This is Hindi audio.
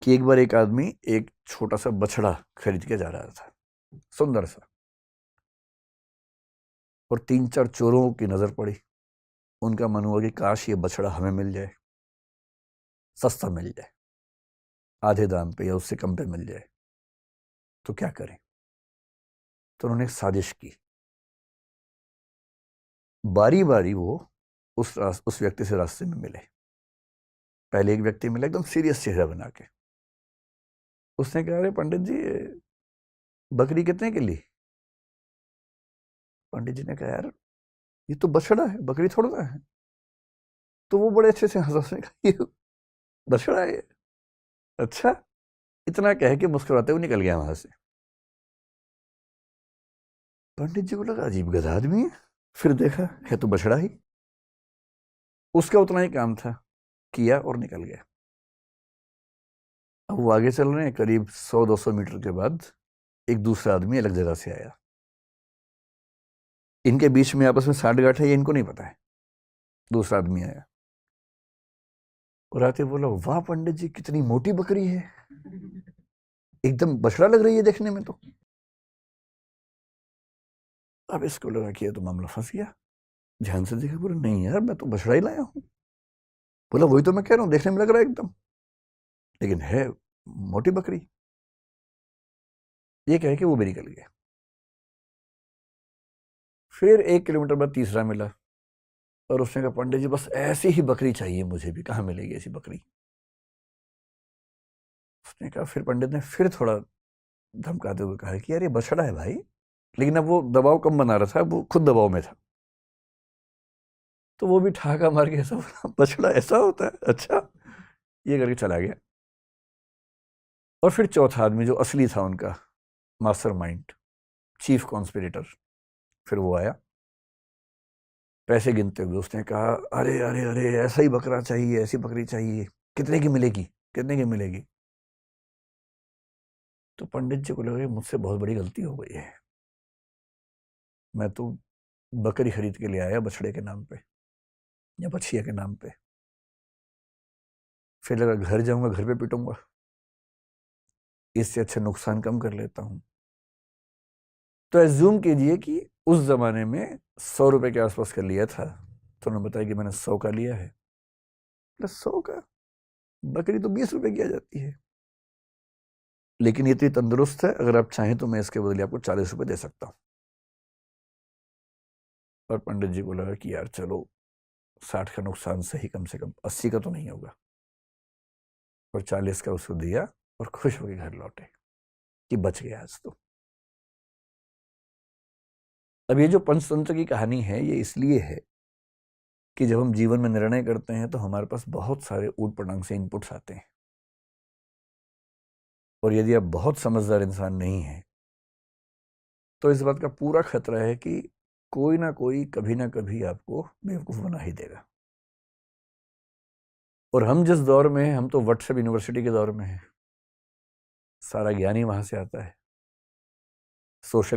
कि एक बार एक आदमी एक छोटा सा बछड़ा खरीद के जा रहा था, सुंदर सा, और 3-4 चोरों की नजर पड़ी। उनका मन हुआ कि काश ये बछड़ा हमें मिल जाए, सस्ता मिल जाए, आधे दाम पे या उससे कम पे मिल जाए, तो क्या करें। तो उन्होंने एक साजिश की। बारी बारी वो उस व्यक्ति से रास्ते में मिले। पहले एक व्यक्ति मिला एकदम सीरियस चेहरा बना के। उसने कहा, अरे पंडित जी, बकरी कितने की ली? पंडित जी ने कहा, यार ये तो बछड़ा है, बकरी थोड़ा ना है। तो वो बड़े अच्छे से हंसा, उसने कहा, ये बछड़ा है? अच्छा। इतना कह के मुस्कुराते हुए निकल गया वहां से। पंडित जी को लगा अजीब गधा आदमी है। फिर देखा है तो बछड़ा ही। उसका उतना ही काम था, किया और निकल गया। अब वो आगे चल रहे हैं, करीब 100-200 मीटर के बाद एक दूसरा आदमी अलग जगह से आया। इनके बीच में आपस में साठ-गांठ है, ये इनको नहीं पता है। दूसरा आदमी आया और आते बोला, वाह पंडित जी, कितनी मोटी बकरी है, एकदम बछड़ा लग रही है देखने में तो। अब इसको लगा कि ये तो मामला फंस गया। ध्यान से देखा, बोला, नहीं यार, मैं तो बछड़ा ही लाया हूं। बोला, वही तो मैं कह रहा हूं, देखने में लग रहा है एकदम, लेकिन है मोटी बकरी। ये कह के वो भी निकल गया। फिर 1 किलोमीटर बाद तीसरा मिला और उसने कहा, पंडित जी बस ऐसी ही बकरी चाहिए मुझे भी, कहाँ मिलेगी ऐसी बकरी? उसने कहा, फिर पंडित ने फिर थोड़ा धमकाते हुए कहा कि यार ये बछड़ा है भाई। लेकिन अब वो दबाव कम बना रहा था, वो खुद दबाव में था। तो वो भी ठहाका मार के ऐसा बोला, बछड़ा ऐसा होता है, अच्छा, ये करके चला गया। और फिर चौथा आदमी जो असली था उनका मास्टरमाइंड, चीफ कॉन्स्पिरेटर, फिर वो आया पैसे गिनते हुए। उसने कहा, अरे अरे अरे, ऐसा ही बकरा चाहिए, ऐसी बकरी चाहिए, कितने की मिलेगी, कितने की मिलेगी? तो पंडित जी को लगा मुझसे बहुत बड़ी गलती हो गई है, मैं तो बकरी खरीद के ले आया बछड़े के नाम पे या बछिया के नाम पे। फिर लगा घर जाऊंगा, घर पे पिटूंगा, इससे अच्छा नुकसान कम कर लेता हूं। तो एज्यूम कीजिए कि उस जमाने में 100 रुपए के आसपास का लिया था, तो उन्होंने बताया कि मैंने 100 का लिया है। प्लस 100 का, बकरी तो 20 रुपए की आ जाती है। लेकिन ये इतनी तंदुरुस्त है, अगर आप चाहें तो मैं इसके बदले आपको 40 रुपए दे सकता हूं। और पंडित जी को लगा कि यार चलो, 60 का नुकसान सही, कम से कम 80 का तो नहीं होगा। और 40 का उसको दिया और खुश होकर घर लौटे कि बच गया आज तो। अब ये जो पंचतंत्र की कहानी है, ये इसलिए है कि जब हम जीवन में निर्णय करते हैं तो हमारे पास बहुत सारे ऊट पटांग से इनपुट्स आते हैं। और यदि आप बहुत समझदार इंसान नहीं हैं तो इस बात का पूरा खतरा है कि कोई ना कोई कभी ना कभी आपको बेवकूफ बना ही देगा। और हम जिस दौर में हैं, हम तो व्हाट्सएप यूनिवर्सिटी के दौर में हैं। सारा ज्ञान ही वहां से आता है। सोशल